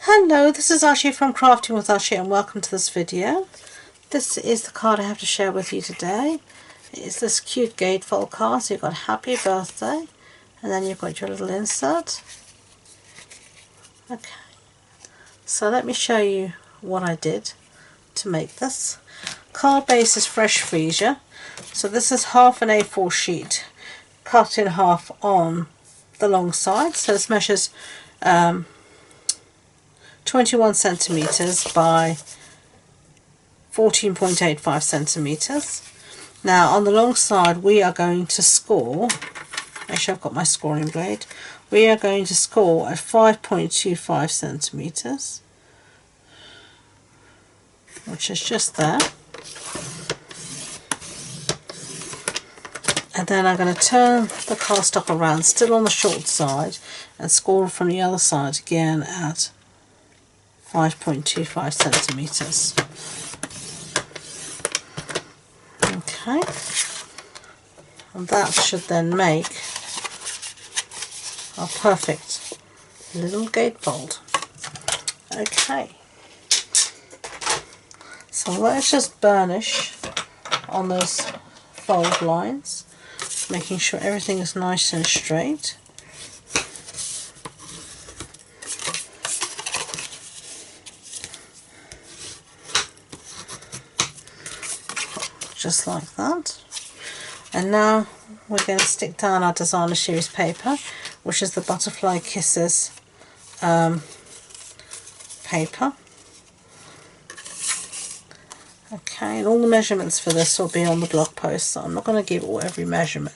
Hello, this is Ashee from Crafting with Ashee and welcome to this video. This is the card I have to share with you today. It's this cute gatefold card. So you've got happy birthday and then you've got your little insert. Okay, so let me show you what I did to make this. Card base is fresh freesia. So this is half an A4 sheet cut in half on the long side. So this measures 21 centimeters by 14.85 centimeters. Now on the long side we are going to score, make sure I've got my scoring blade, we are going to score at 5.25 centimeters, which is just there. And then I'm going to turn the cardstock around, still on the short side, and score from the other side again at 5.25 centimeters. Okay, and that should then make our perfect little gatefold. Okay, so let's just burnish on those fold lines, making sure everything is nice and straight. Just like that. And now we're going to stick down our designer series paper, which is the Butterfly Kisses paper. Okay, and all the measurements for this will be on the blog post, so I'm not going to give every measurement,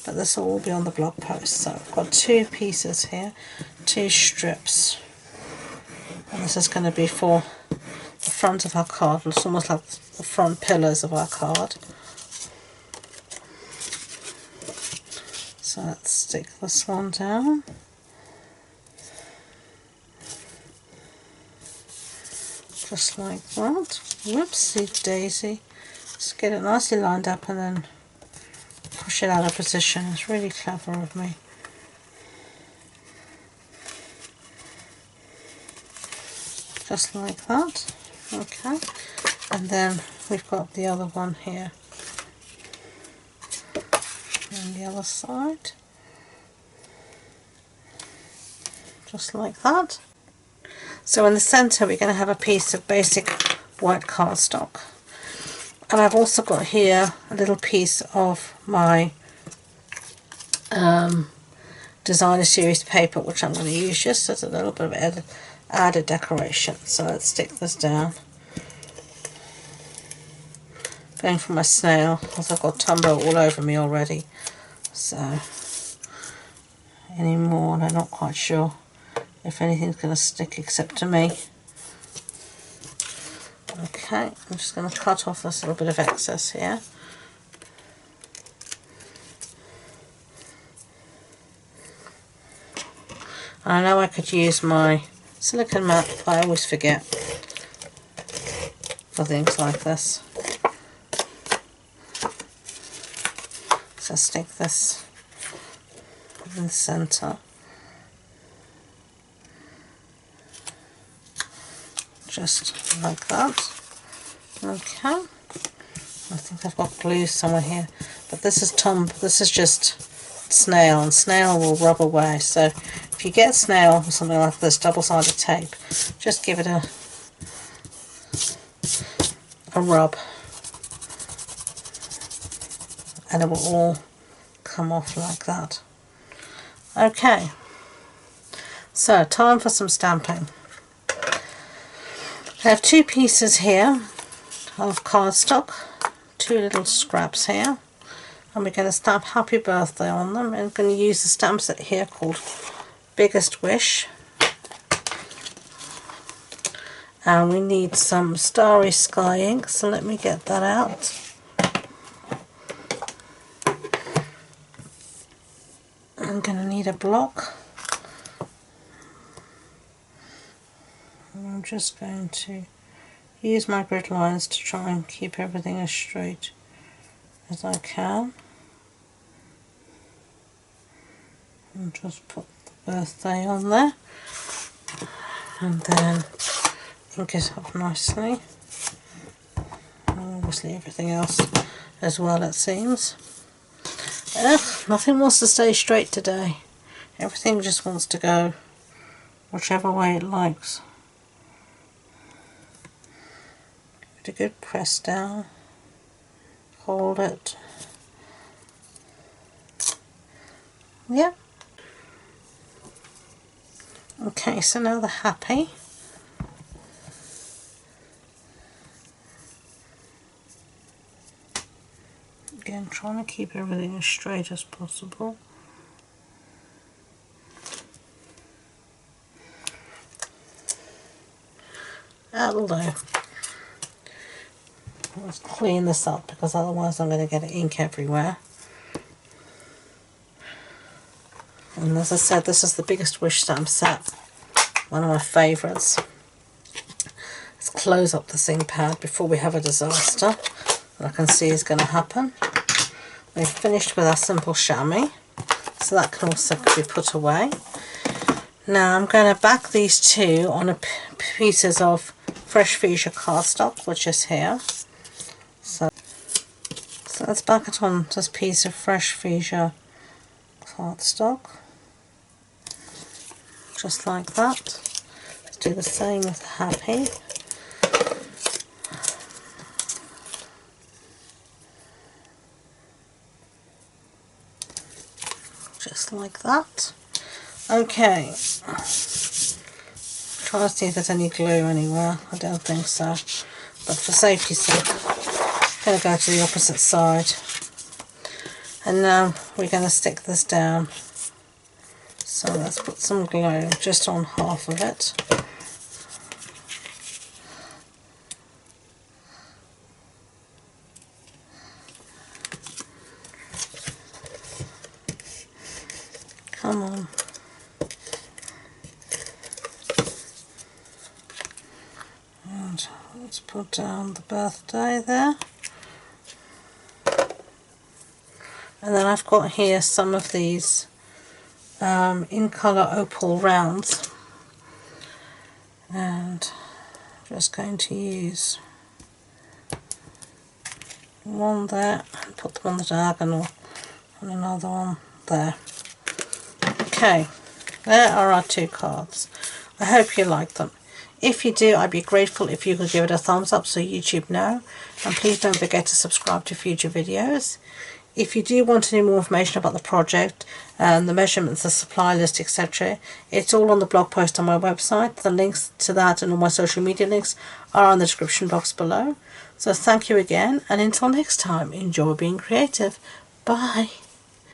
but this will all be on the blog post. So I've got two pieces here, two strips, and this is going to be for the front of our card. It's almost like the front pillars of our card. So let's stick this one down. Just like that. Whoopsie daisy. Just get it nicely lined up and then push it out of position. It's really clever of me. Just like that. Okay. And then we've got the other one here on the other side. Just like that. So in the centre we're going to have a piece of basic white cardstock, and I've also got here a little piece of my designer series paper, which I'm going to use just as a little bit of added decoration. So let's stick this down, going for my snail as I've got Tumblr all over me already, so any more and I'm not quite sure if anything's going to stick except to me. Okay, I'm just going to cut off this little bit of excess here. I know I could use my silicone mat, but I always forget for things like this. So stick this in the centre. Just like that. Okay. I think I've got glue somewhere here, but this is just snail, and snail will rub away. So if you get snail or something like this, double-sided tape, just give it a rub, and it will all come off like that. Okay. So time for some stamping. I have two pieces here of cardstock, two little scraps here, and we're going to stamp happy birthday on them. And I'm going to use the stamp set here called Biggest Wish, and we need some Starry Sky ink, so let me get that out. I'm going to need a block. I'm just going to use my grid lines to try and keep everything as straight as I can. And just put the birthday on there. and then ink it up nicely. And obviously everything else as well, it seems. Nothing wants to stay straight today. Everything just wants to go whichever way it likes. Give it a good press down. Hold it. Yeah. Okay, so now the happy. Again, trying to keep everything as straight as possible. That'll do. Let's clean this up because otherwise I'm going to get ink everywhere. And as I said, this is the biggest wish stamp set. One of my favourites. Let's close up the ink pad before we have a disaster that I can see is going to happen. We've finished with our simple chamois, so that can also be put away. Now I'm going to back these two on pieces of fresh fuchsia cardstock, which is here. So let's back it on this piece of fresh fuchsia cardstock, just like that. Let's do the same with the happy. Just like that. Okay. Try to see if there's any glue anywhere. I don't think so. But for safety's sake, I'm going to go to the opposite side. And now we're going to stick this down. So let's put some glue just on half of it. Come on. And let's put down the birthday there. And then I've got here some of these in colour opal rounds. And I'm just going to use one there and put them on the diagonal and another one there. Okay, there are our two cards. I hope you like them. If you do, I'd be grateful if you could give it a thumbs up so YouTube know. And please don't forget to subscribe to future videos. If you do want any more information about the project and the measurements, the supply list, etc., it's all on the blog post on my website. The links to that and all my social media links are on the description box below. So thank you again, and until next time, enjoy being creative. Bye.